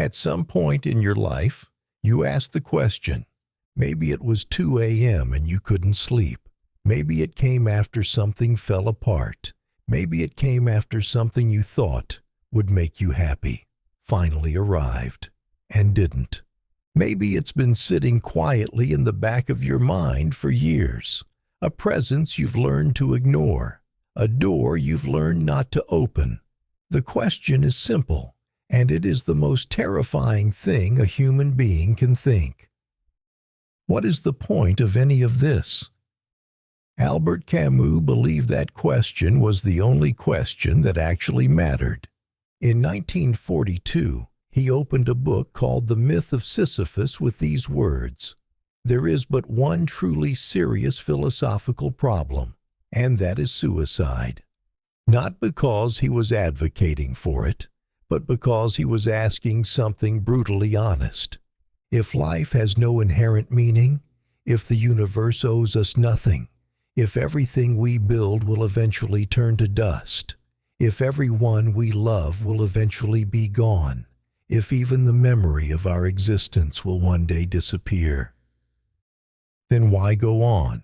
At some point in your life, you asked the question. Maybe it was 2 a.m. and you couldn't sleep. Maybe it came after something fell apart. Maybe it came after something you thought would make you happy finally arrived and didn't. Maybe it's been sitting quietly in the back of your mind for years. A presence you've learned to ignore. A door you've learned not to open. The question is simple, and it is the most terrifying thing a human being can think. What is the point of any of this? Albert Camus believed that question was the only question that actually mattered. In 1942, he opened a book called The Myth of Sisyphus with these words, "There is but one truly serious philosophical problem, and that is suicide." Not because he was advocating for it, but because he was asking something brutally honest. If life has no inherent meaning, if the universe owes us nothing, if everything we build will eventually turn to dust, if everyone we love will eventually be gone, if even the memory of our existence will one day disappear, then why go on?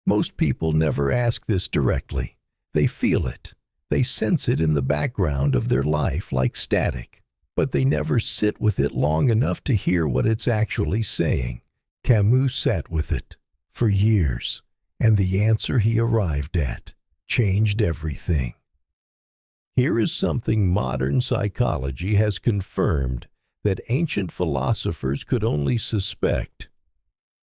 Most people never ask this directly. They feel it. They sense it in the background of their life like static, but they never sit with it long enough to hear what it's actually saying. Camus sat with it for years, and the answer he arrived at changed everything. Here is something modern psychology has confirmed that ancient philosophers could only suspect.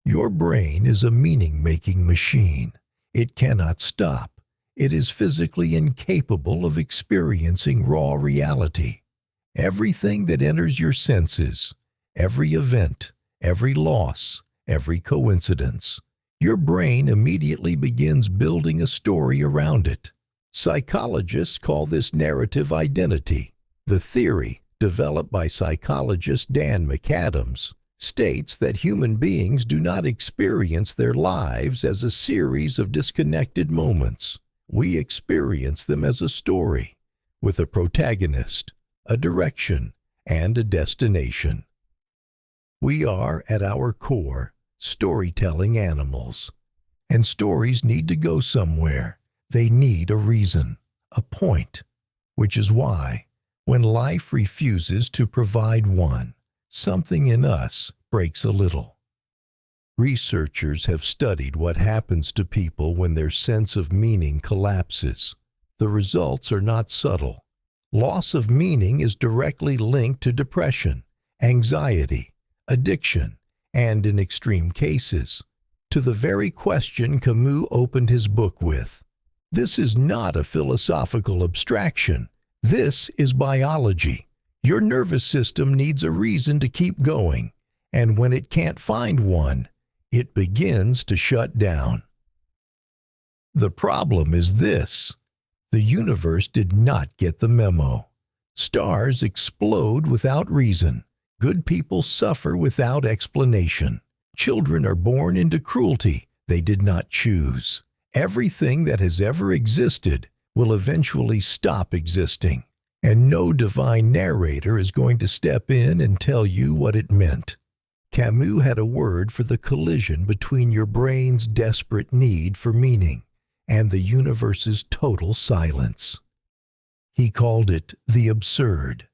Your brain is a meaning-making machine. It cannot stop. It is physically incapable of experiencing raw reality. Everything that enters your senses, every event, every loss, every coincidence, your brain immediately begins building a story around it. Psychologists call this narrative identity. The theory, developed by psychologist Dan McAdams, states that human beings do not experience their lives as a series of disconnected moments. We experience them as a story, with a protagonist, a direction, and a destination. We are, at our core, storytelling animals. And stories need to go somewhere. They need a reason, a point, which is why, when life refuses to provide one, something in us breaks a little. Researchers have studied what happens to people when their sense of meaning collapses. The results are not subtle. Loss of meaning is directly linked to depression, anxiety, addiction, and in extreme cases, to the very question Camus opened his book with. This is not a philosophical abstraction. This is biology. Your nervous system needs a reason to keep going, and when it can't find one, it begins to shut down. The problem is this: the universe did not get the memo. Stars explode without reason. Good people suffer without explanation. Children are born into cruelty they did not choose. Everything that has ever existed will eventually stop existing, and no divine narrator is going to step in and tell you what it meant. Camus had a word for the collision between your brain's desperate need for meaning and the universe's total silence. He called it the absurd.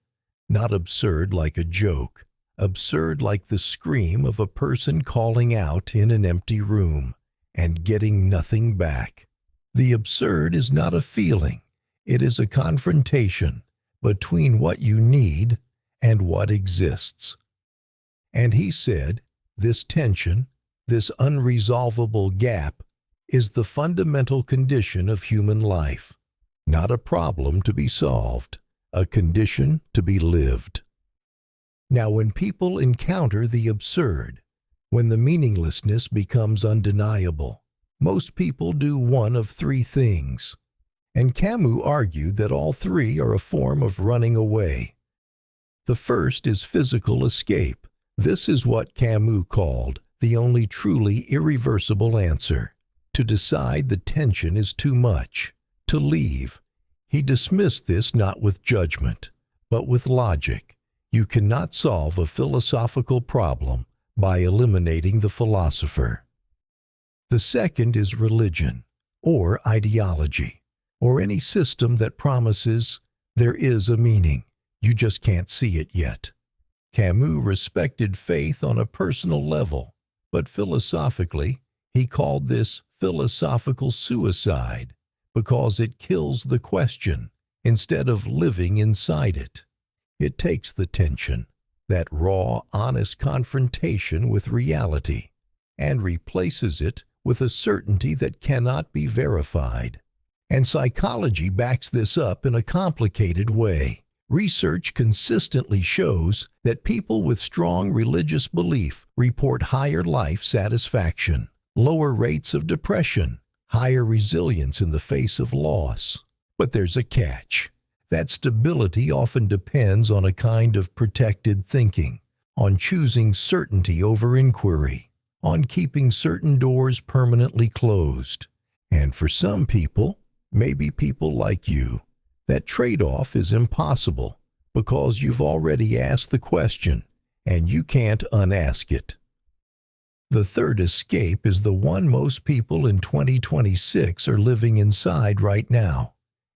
Not absurd like a joke, absurd like the scream of a person calling out in an empty room and getting nothing back. The absurd is not a feeling. It is a confrontation between what you need and what exists. And he said, this tension, this unresolvable gap, is the fundamental condition of human life. Not a problem to be solved, a condition to be lived. Now, when people encounter the absurd, when the meaninglessness becomes undeniable, most people do one of three things. And Camus argued that all three are a form of running away. The first is physical escape. This is what Camus called the only truly irreversible answer: to decide the tension is too much, to leave. He dismissed this not with judgment, but with logic. You cannot solve a philosophical problem by eliminating the philosopher. The second is religion, or ideology, or any system that promises there is a meaning. You just can't see it yet. Camus respected faith on a personal level, but philosophically, he called this philosophical suicide because it kills the question instead of living inside it. It takes the tension, that raw, honest confrontation with reality, and replaces it with a certainty that cannot be verified. And psychology backs this up in a complicated way. Research consistently shows that people with strong religious belief report higher life satisfaction, lower rates of depression, higher resilience in the face of loss. But there's a catch. That stability often depends on a kind of protected thinking, on choosing certainty over inquiry, on keeping certain doors permanently closed. And for some people, maybe people like you, that trade-off is impossible because you've already asked the question and you can't unask it. The third escape is the one most people in 2026 are living inside right now.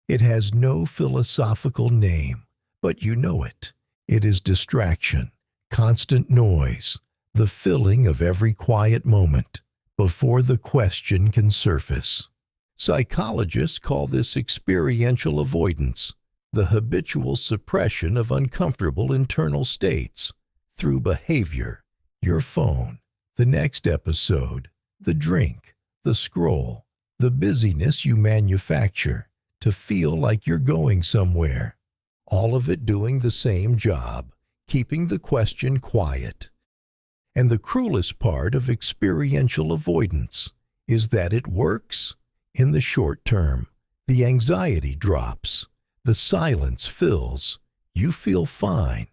It has no philosophical name, but you know it. It is distraction, constant noise, the filling of every quiet moment before the question can surface. Psychologists call this experiential avoidance, the habitual suppression of uncomfortable internal states through behavior, your phone, the next episode, the drink, the scroll, the busyness you manufacture to feel like you're going somewhere. All of it doing the same job, keeping the question quiet. And the cruelest part of experiential avoidance is that it works. In the short term, the anxiety drops, the silence fills, you feel fine.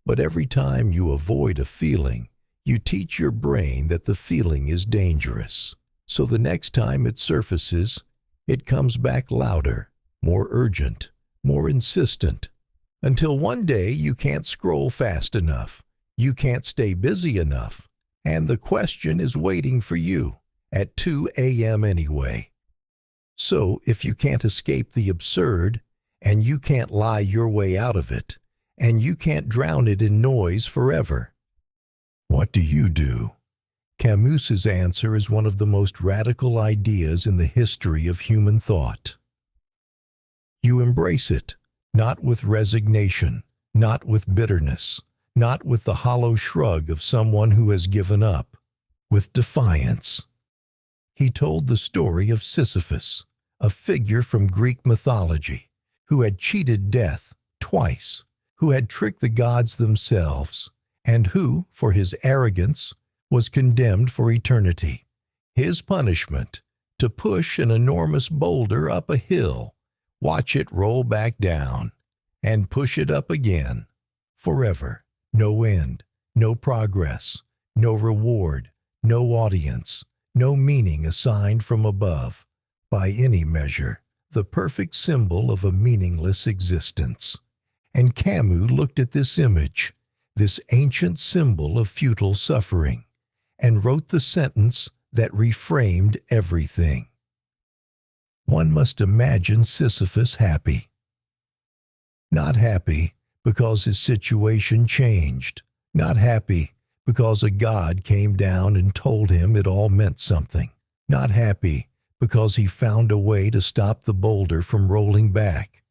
But every time you avoid a feeling, you teach your brain that the feeling is dangerous. So the next time it surfaces, it comes back louder, more urgent, more insistent, until one day you can't scroll fast enough, you can't stay busy enough, and the question is waiting for you at 2 a.m. anyway. So if you can't escape the absurd, and you can't lie your way out of it, and you can't drown it in noise forever, what do you do? Camus's answer is one of the most radical ideas in the history of human thought. You embrace it, not with resignation, not with bitterness, not with the hollow shrug of someone who has given up, with defiance. He told the story of Sisyphus, a figure from Greek mythology, who had cheated death twice, who had tricked the gods themselves, and who, for his arrogance, was condemned for eternity. His punishment, to push an enormous boulder up a hill, watch it roll back down, and push it up again, forever, no end, no progress, no reward, no audience, no meaning assigned from above, by any measure, the perfect symbol of a meaningless existence. And Camus looked at this image, this ancient symbol of futile suffering, and wrote the sentence that reframed everything. One must imagine Sisyphus happy. Not happy because his situation changed, not happy because a god came down and told him it all meant something, not happy because he found a way to stop the boulder from rolling back,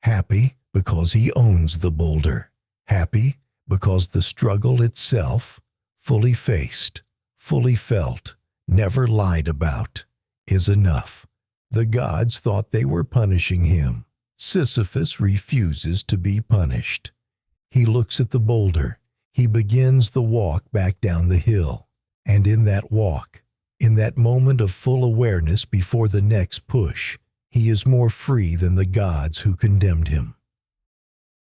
happy because he owns the boulder, happy because the struggle itself, fully faced, fully felt, never lied about, is enough. The gods thought they were punishing him. Sisyphus refuses to be punished. He looks at the boulder. He begins the walk back down the hill. And in that walk, in that moment of full awareness before the next push, he is more free than the gods who condemned him.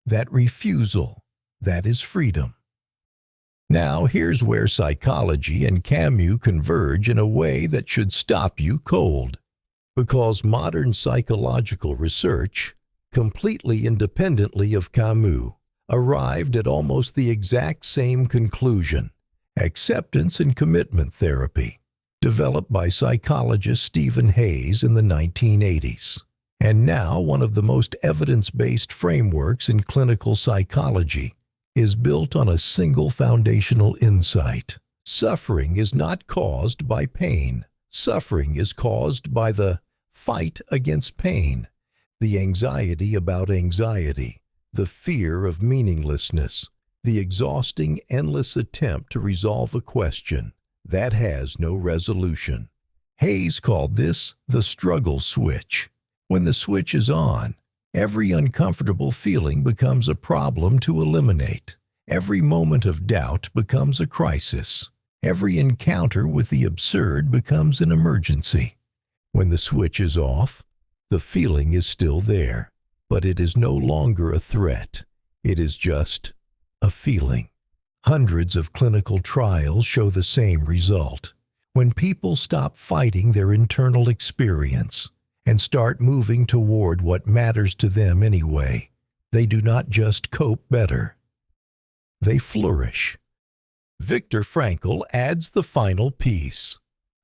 That refusal, that is freedom. Now here's where psychology and Camus converge in a way that should stop you cold. Because modern psychological research, completely independently of Camus, arrived at almost the exact same conclusion: acceptance and commitment therapy, developed by psychologist Stephen Hayes in the 1980s, and now one of the most evidence-based frameworks in clinical psychology, is built on a single foundational insight. Suffering is not caused by pain. Suffering is caused by the fight against pain, the anxiety about anxiety, the fear of meaninglessness, the exhausting, endless attempt to resolve a question that has no resolution. Hayes called this the struggle switch. When the switch is on, every uncomfortable feeling becomes a problem to eliminate. Every moment of doubt becomes a crisis. Every encounter with the absurd becomes an emergency. When the switch is off, the feeling is still there, but it is no longer a threat. It is just a feeling. Hundreds of clinical trials show the same result. When people stop fighting their internal experience and start moving toward what matters to them anyway, they do not just cope better. They flourish. Viktor Frankl adds the final piece.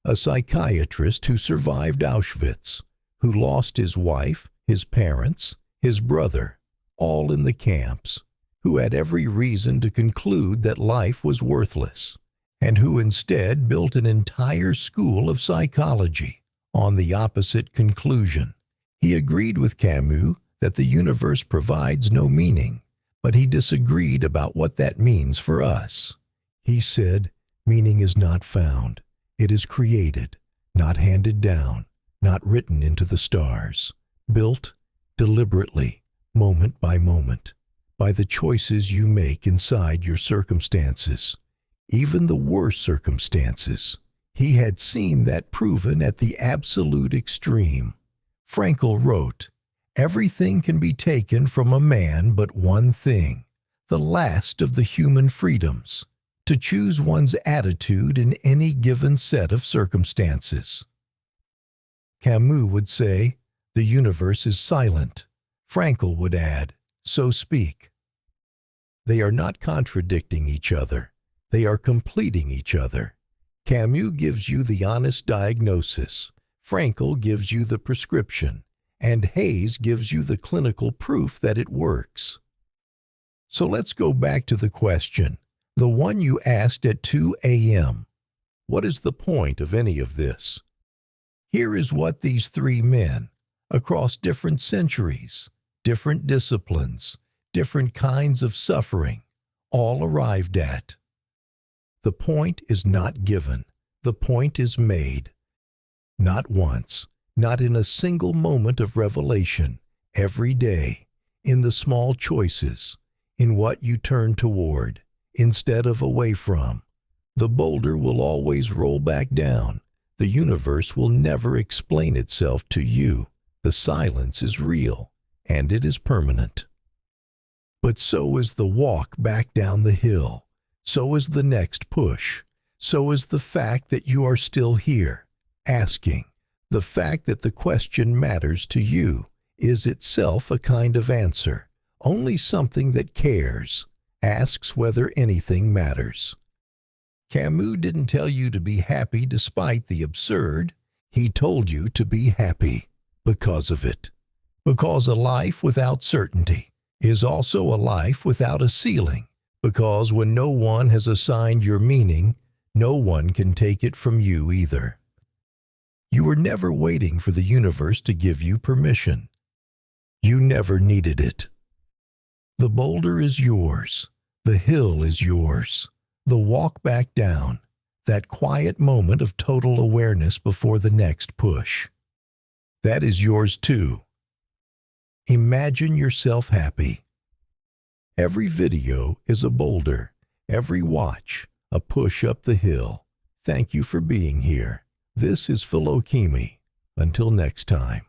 A psychiatrist who survived Auschwitz, who lost his wife, his parents, his brother, all in the camps, who had every reason to conclude that life was worthless, and who instead built an entire school of psychology on the opposite conclusion. He agreed with Camus that the universe provides no meaning, but he disagreed about what that means for us. He said, meaning is not found. It is created, not handed down, not written into the stars, built deliberately, moment by moment, by the choices you make inside your circumstances, even the worst circumstances. He had seen that proven at the absolute extreme. Frankl wrote, "Everything can be taken from a man but one thing, the last of the human freedoms, to choose one's attitude in any given set of circumstances." Camus would say, "The universe is silent." Frankl would add, "So speak." They are not contradicting each other. They are completing each other. Camus gives you the honest diagnosis. Frankl gives you the prescription. And Hayes gives you the clinical proof that it works. So let's go back to the question, the one you asked at 2 a.m. What is the point of any of this? Here is what these three men, across different centuries, different disciplines, different kinds of suffering, all arrived at. The point is not given. The point is made. Not once, not in a single moment of revelation, every day, in the small choices, in what you turn toward, instead of away from. The boulder will always roll back down. The universe will never explain itself to you. The silence is real, and it is permanent. But so is the walk back down the hill. So is the next push. So is the fact that you are still here, asking. The fact that the question matters to you is itself a kind of answer. Only something that cares asks whether anything matters. Camus didn't tell you to be happy despite the absurd. He told you to be happy because of it. Because a life without certainty is also a life without a ceiling. Because when no one has assigned your meaning, no one can take it from you either. You were never waiting for the universe to give you permission. You never needed it. The boulder is yours. The hill is yours. The walk back down, that quiet moment of total awareness before the next push. That is yours too. Imagine yourself happy. Every video is a boulder. Every watch, a push up the hill. Thank you for being here. This is Philosopher. Until next time.